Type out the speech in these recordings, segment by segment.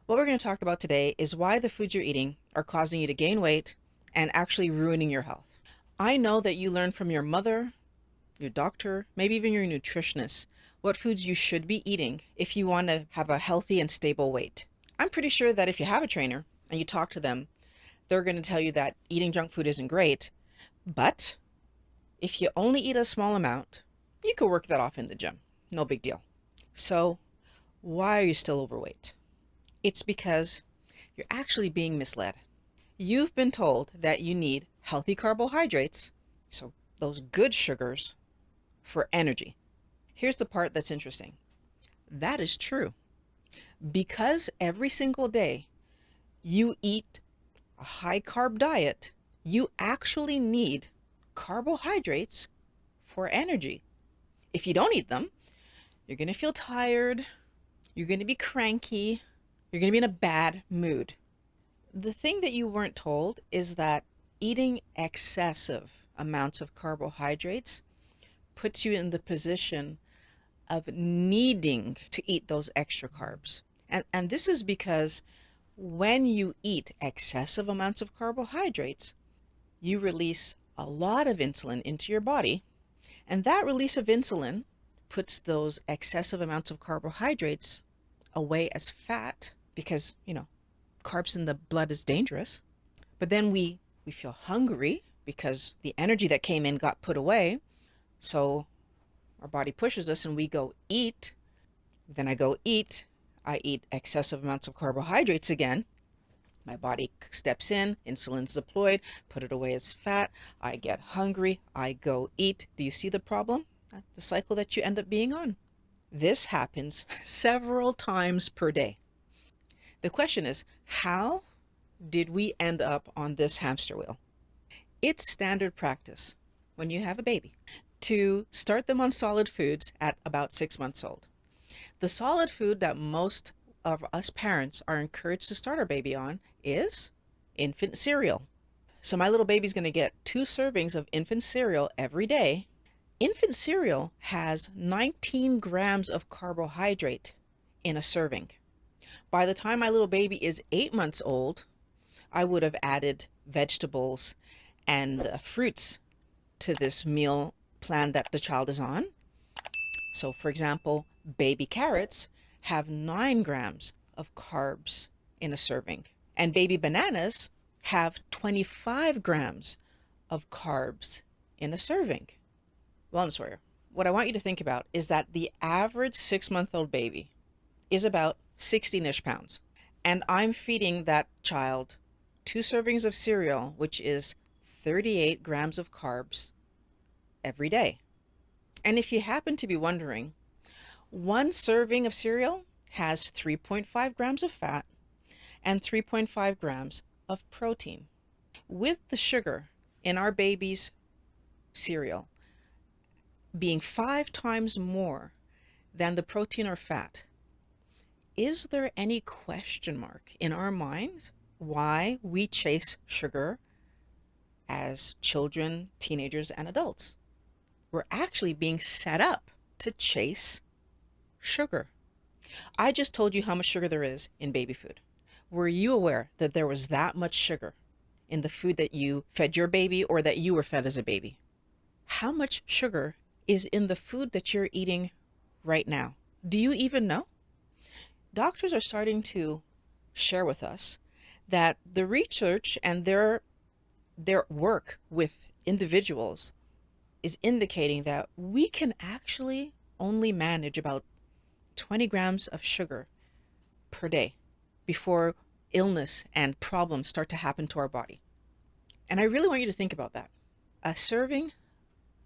What we're going to talk about today is why the foods you're eating are causing you to gain weight and actually ruining your health. I know that you learned from your mother, your doctor, maybe even your nutritionist, what foods you should be eating if you want to have a healthy and stable weight. I'm pretty sure that if you have a trainer and you talk to them, they're going to tell you that eating junk food isn't great, but if you only eat a small amount, you could work that off in the gym. No big deal. So, why are you still overweight? It's because you're actually being misled. You've been told that you need healthy carbohydrates, so those good sugars, for energy. Here's the part that's interesting. That is true. Because every single day you eat a high carb diet, you actually need carbohydrates for energy. If you don't eat them, you're going to feel tired, you're going to be cranky, you're going to be in a bad mood. The thing that you weren't told is that eating excessive amounts of carbohydrates puts you in the position of needing to eat those extra carbs. And this is because when you eat excessive amounts of carbohydrates, you release a lot of insulin into your body, and that release of insulin puts those excessive amounts of carbohydrates away as fat because, carbs in the blood is dangerous. But then we feel hungry because the energy that came in got put away. So our body pushes us and we go eat. Then I go eat. I eat excessive amounts of carbohydrates again. My body steps in, insulin's deployed, put it away as fat. I get hungry. I go eat. Do you see the problem? The cycle that you end up being on. This happens several times per day. The question is, how did we end up on this hamster wheel? It's standard practice when you have a baby to start them on solid foods at about 6 months old. The solid food that most of us parents are encouraged to start our baby on is infant cereal. So my little baby's going to get 2 servings of infant cereal every day. Infant cereal has 19 grams of carbohydrate in a serving. By the time my little baby is 8 months old, I would have added vegetables and fruits to this meal plan that the child is on. So for example, baby carrots have 9 grams of carbs in a serving, and baby bananas have 25 grams of carbs in a serving. Wellness warrior, what I want you to think about is that the average 6-month-old baby is about 16-ish pounds. And I'm feeding that child 2 servings of cereal, which is 38 grams of carbs every day. And if you happen to be wondering, 1 serving of cereal has 3.5 grams of fat and 3.5 grams of protein. With the sugar in our baby's cereal being 5 times more than the protein or fat, is there any question mark in our minds why we chase sugar as children, teenagers, and adults? We're actually being set up to chase sugar. I just told you how much sugar there is in baby food. Were you aware that there was that much sugar in the food that you fed your baby or that you were fed as a baby? How much sugar is in the food that you're eating right now? Do you even know? Doctors are starting to share with us that the research and their work with individuals is indicating that we can actually only manage about 20 grams of sugar per day before illness and problems start to happen to our body. And I really want you to think about that. A serving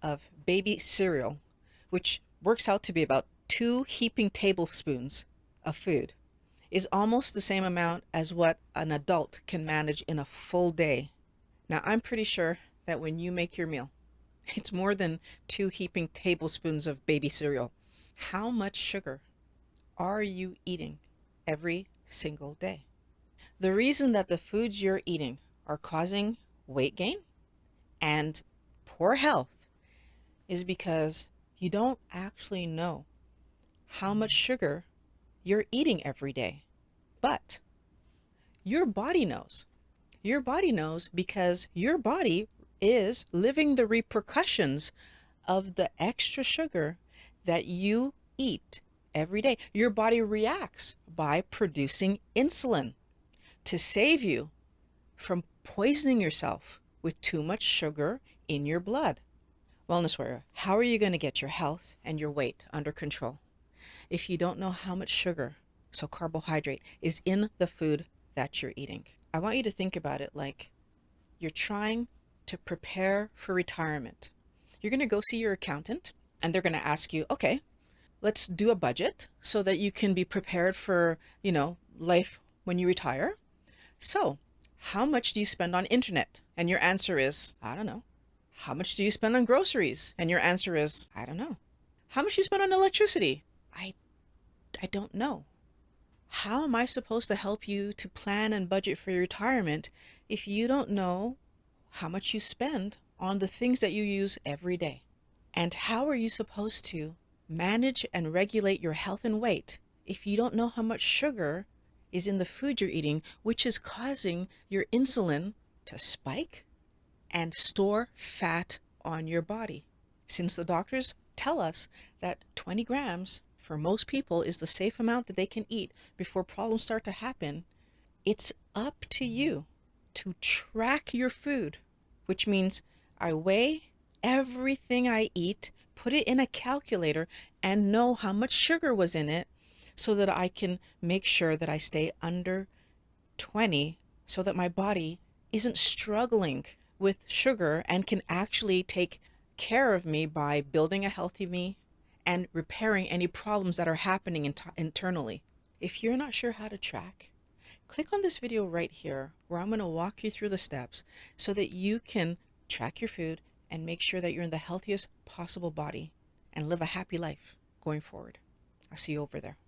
of baby cereal, which works out to be about 2 heaping tablespoons of food, is almost the same amount as what an adult can manage in a full day. Now, I'm pretty sure that when you make your meal, it's more than 2 heaping tablespoons of baby cereal. How much sugar are you eating every single day? The reason that the foods you're eating are causing weight gain and poor health is because you don't actually know how much sugar you're eating every day. But Your body knows. Your body knows because your body is living the repercussions of the extra sugar that you eat every day. Your body reacts by producing insulin to save you from poisoning yourself with too much sugar in your blood. Wellness warrior, how are you going to get your health and your weight under control if you don't know how much sugar, so carbohydrate, is in the food that you're eating? I want you to think about it like you're trying to prepare for retirement. You're going to go see your accountant and they're going to ask you, okay, let's do a budget so that you can be prepared for, life when you retire. So, how much do you spend on internet? And your answer is, I don't know. How much do you spend on groceries? And your answer is, I don't know. How much do you spend on electricity? I don't know. How am I supposed to help you to plan and budget for your retirement if you don't know how much you spend on the things that you use every day? And how are you supposed to manage and regulate your health and weight if you don't know how much sugar is in the food you're eating, which is causing your insulin to spike and store fat on your body? Since the doctors tell us that 20 grams for most people is the safe amount that they can eat before problems start to happen, it's up to you to track your food, which means I weigh everything I eat, put it in a calculator, and know how much sugar was in it so that I can make sure that I stay under 20 so that my body isn't struggling with sugar and can actually take care of me by building a healthy me and repairing any problems that are happening internally. If you're not sure how to track, click on this video right here where I'm going to walk you through the steps so that you can track your food and make sure that you're in the healthiest possible body and live a happy life going forward. I'll see you over there.